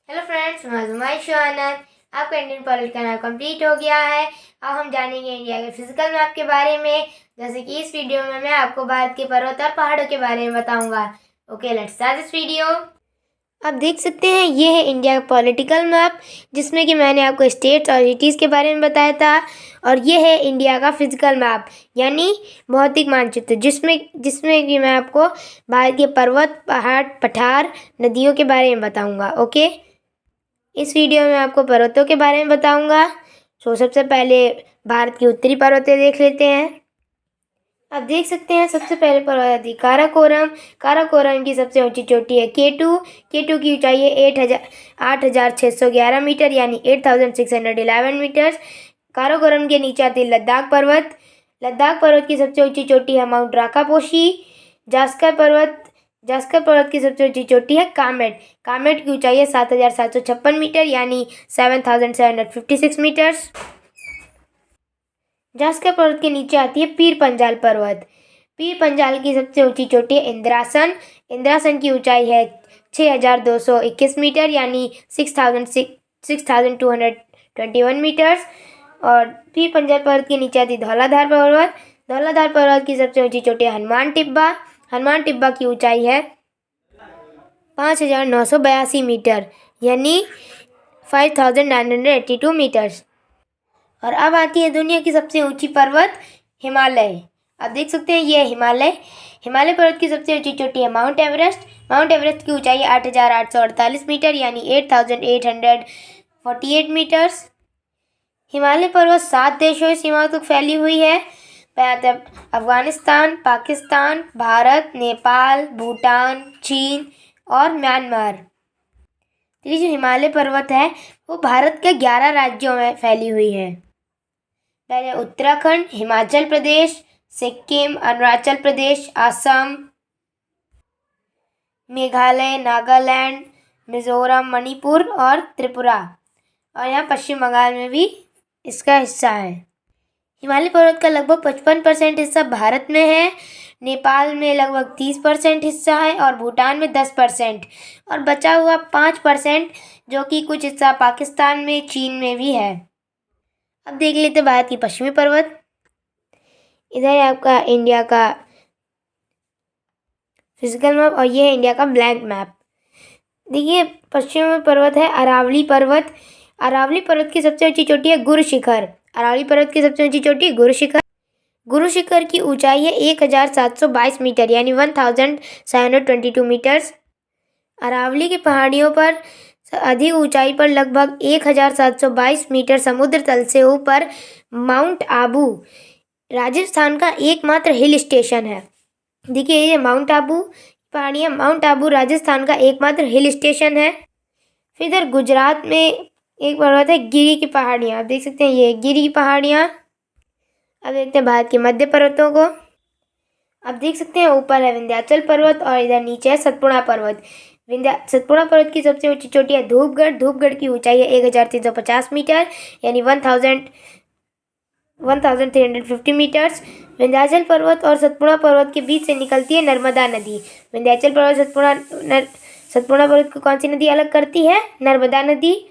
Hello friends, मैं जुमाइश आनंद। आपका Indian polity का नाम कंप्लीट हो गया है। अब हम जानेंगे इंडिया के फिजिकल मैप के बारे में। जैसे कि इस वीडियो में मैं आपको भारत के पर्वत और पहाड़ों के बारे में बताऊंगा। Okay, let's start this video. आप देख सकते हैं, ये है इंडिया का पॉलिटिकल मैप, जिसमें कि मैंने आपको स्टेट्स और सिटीज़ के बारे में बताया था। और ये है इंडिया का फिजिकल मैप, यानी भौतिक मानचित्र, जिसमें जिसमें कि मैं आपको भारत के पर्वत, पहाड़, पठार, नदियों के बारे में बताऊंगा। ओके, इस वीडियो में आपको पर्वतों के बारे में बताऊंगा। सबसे पहले भारत की उत्तरी पर्वतें देख लेते हैं। आप देख सकते हैं, सबसे पहले पर्वत है काराकोरम। काराकोरम की सबसे ऊंची चोटी है केटू। केटू की ऊंचाई है 8,611 मीटर, यानी 8,611 मीटर। काराकोरम के नीचे आती है लद्दाख पर्वत। लद्दाख पर्वत की सबसे ऊंची चोटी है माउंट राकापोशी। जास्कर पर्वत की सबसे ऊंची चोटी है कामेट। कामेट की ऊंचाई है 7,756 मीटर, यानी 7,756 मीटर्स। जास्कर पर्वत के नीचे आती है पीर पंजाल पर्वत। पीर पंजाल की सबसे ऊंची चोटी है इंद्रासन। इंद्रासन की ऊंचाई है 6,221 मीटर, यानी 6,221 मीटर्स। और पीर पंजाल पर्वत के नीचे आती है धौलाधार पर्वत। धौलाधार पर्वत की सबसे ऊंची चोटी है हनुमान टिब्बा। हनुमान टिब्बा की ऊंचाई है 5,982 मीटर, यानी 5,982 मीटर्स। और अब आती है दुनिया की सबसे ऊंची पर्वत हिमालय। आप देख सकते हैं, ये हिमालय। हिमालय पर्वत की सबसे ऊंची चोटी है माउंट एवरेस्ट। माउंट एवरेस्ट की ऊंचाई 8,848 मीटर, यानी 8,848 मीटर्स। हिमालय पर्वत 7 देशों की सीमाओं तक फैली हुई है। अफगानिस्तान, पाकिस्तान, भारत, नेपाल, भूटान, चीन और म्यांमार। ये जो हिमालय पर्वत है, वो भारत के 11 राज्यों में फैली हुई है। पहले उत्तराखंड, हिमाचल प्रदेश, सिक्किम, अरुणाचल प्रदेश, असम, मेघालय, नागालैंड, मिजोरम, मणिपुर और त्रिपुरा। और यहाँ पश्चिम बंगाल में भी इसका हिस्सा है। हिमालय पर्वत का लगभग 55% हिस्सा भारत में है। नेपाल में लगभग 30% हिस्सा है और भूटान में 10%। और बचा हुआ 5%, जो कि कुछ हिस्सा पाकिस्तान में, चीन में भी है। अब देख लेते भारत की पश्चिमी पर्वत। इधर है आपका इंडिया का फिजिकल मैप और ये है इंडिया का ब्लैंक मैप। देखिए, पश्चिमी पर्वत है अरावली पर्वत। अरावली पर्वत की सबसे ऊंची चोटी है गुरु शिखर। अरावली पर्वत की सबसे ऊंची चोटी गुरु शिखर। गुरु शिखर की ऊंचाई है 1,722 मीटर, यानी 1,722 मीटर्स। अरावली की पहाड़ियों पर अधिक ऊंचाई पर लगभग 1,722 मीटर समुद्र तल से ऊपर माउंट आबू राजस्थान का एकमात्र हिल स्टेशन है। देखिए, ये माउंट आबू पहाड़ियाँ, माउंट आबू राजस्थान का एकमात्र हिल स्टेशन है। फिर इधर गुजरात में एक पर्वत है गिरी की पहाड़ियाँ। आप देख सकते हैं, ये गिरी की पहाड़ियाँ। अब देखते हैं भारत के मध्य पर्वतों को। आप देख सकते हैं, ऊपर है विंध्याचल पर्वत और इधर नीचे है सतपुड़ा पर्वत। सतपुड़ा पर्वत की सबसे ऊंची चोटी है धूपगढ़। धूपगढ़ की ऊंचाई है 1,350 मीटर, यानी 1,350 मीटर्स। विंध्याचल पर्वत और सतपुड़ा पर्वत के बीच से निकलती है नर्मदा नदी। विंध्याचल पर्वत सतपुड़ा पर्वत को कौन सी नदी अलग करती है? नर्मदा नदी।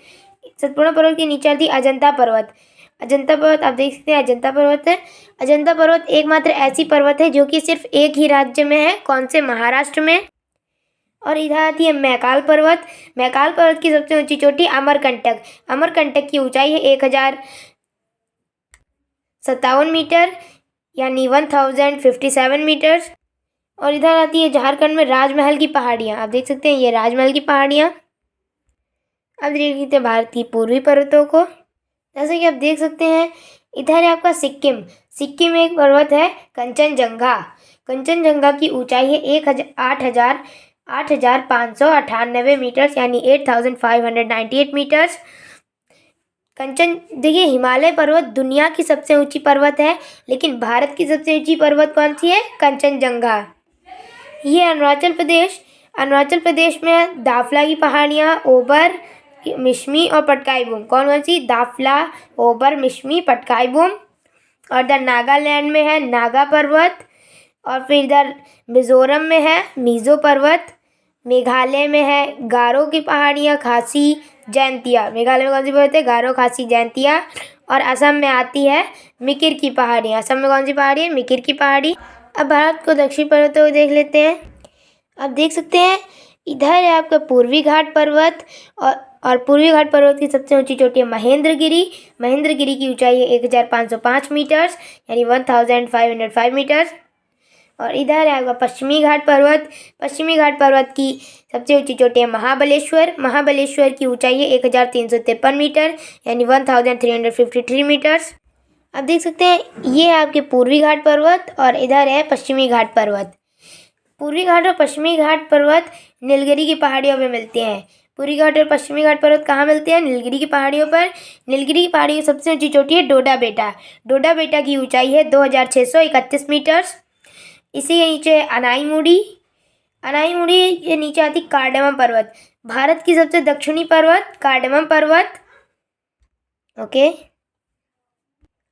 सतपुड़ा पर्वत के नीचे आती है अजंता पर्वत। अजंता पर्वत, आप देख सकते हैं, अजंता पर्वत है। अजंता पर्वत एकमात्र ऐसी पर्वत है जो कि सिर्फ एक ही राज्य में है। कौन से? महाराष्ट्र में। और इधर आती है मैकाल पर्वत। मैकाल पर्वत की सबसे ऊंची चोटी अमरकंटक। अमरकंटक की ऊंचाई है 1,057 मीटर, यानी 1,057 मीटर्स। और इधर आती है झारखंड में राजमहल की पहाड़ियाँ। आप देख सकते हैं, ये राजमहल की पहाड़ियाँ। अब देख लेते हैं भारत की पूर्वी पर्वतों को। जैसे कि आप देख सकते हैं, इधर है आपका सिक्किम। सिक्किम में एक पर्वत है कंचनजंगा। कंचनजंगा की ऊंचाई है 8,598 मीटर्स, यानी 8,598 मीटर्स। देखिए, हिमालय पर्वत दुनिया की सबसे ऊंची पर्वत है, लेकिन भारत की सबसे ऊंची पर्वत कौन सी है? कंचनजंगा। ये अरुणाचल प्रदेश में दाफला की पहाड़ियाँ, ओबर, मिश्मी और पटकाई बूम। कौन सी? दाफला, ओबर, मिश्मी, पटकाई बूम। और इधर नागालैंड में है नागा पर्वत। और फिर इधर मिजोरम में है मिजो पर्वत। मेघालय में है गारो की पहाड़ियाँ, खासी, जैंतिया। मेघालय में कौन सी पर्वत है? गारो, खासी, जैंतिया। और असम में आती है मिकिर की पहाड़ी। असम में कौन सी पहाड़ी है? मिकिर की पहाड़ी। अब भारत को दक्षिणी पर्वतों को देख लेते हैं। आप देख सकते हैं इधर है आपका पूर्वी घाट पर्वत और पूर्वी घाट पर्वत की सबसे ऊंची चोटी है महेंद्रगिरी। महेंद्रगिरी की ऊंचाई है 1505 मीटर्स, यानी 1505 मीटर्स। और इधर है आपका पश्चिमी घाट पर्वत। पश्चिमी घाट पर्वत की सबसे ऊंची चोटी है महाबलेश्वर। महाबलेश्वर की ऊंचाई है 1353 मीटर, यानी 1353 मीटर्स। आप देख सकते हैं ये है आपके पूर्वी घाट पर्वत और इधर है पश्चिमी घाट पर्वत। पूर्वी घाट और पश्चिमी घाट पर्वत नीलगिरी की पहाड़ियों पे मिलते हैं। पूर्वी घाट और पश्चिमी घाट पर्वत कहाँ मिलते हैं? नीलगिरी की पहाड़ियों पर। नीलगिरी की पहाड़ी की सबसे ऊंची चोटी है डोडा बेटा। डोडा बेटा की ऊंचाई है 2631 मीटर्स। इसी के नीचे है अनाईमुड़ी। अनाईमुड़ी के नीचे आती कार्डेमम पर्वत। भारत की सबसे दक्षिणी पर्वत कार्डेमम पर्वत। ओके,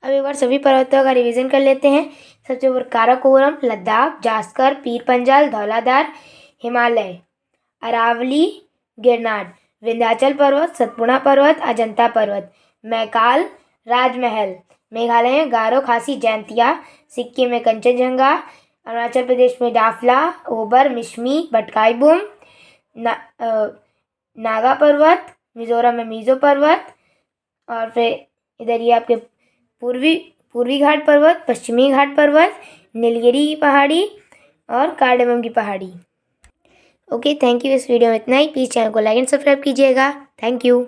अब एक बार सभी पर्वतों का रिवीजन कर लेते हैं। सबसे ऊपर काराकोरम, लद्दाख, जास्कर, पीर पंजाल, धौलाधार, हिमालय, अरावली, गिरनार, विंध्याचल पर्वत, सतपुड़ा पर्वत, अजंता पर्वत, मैकाल, राजमहल। मेघालय में गारो, खासी, जैंतिया। सिक्किम में कंचनजंगा। अरुणाचल प्रदेश में डाफला, ओबर, मिश्मी, भटकाईबुम, नागा पर्वत। मिजोरम में मिजो पर्वत। और फिर इधर ये आपके पूर्वी घाट पर्वत, पश्चिमी घाट पर्वत, नीलगिरी की पहाड़ी और कार्डेमम की पहाड़ी। Okay, thank you. इस वीडियो में इतना ही। प्लीज़ चैनल को लाइक एंड सब्सक्राइब कीजिएगा। Thank you.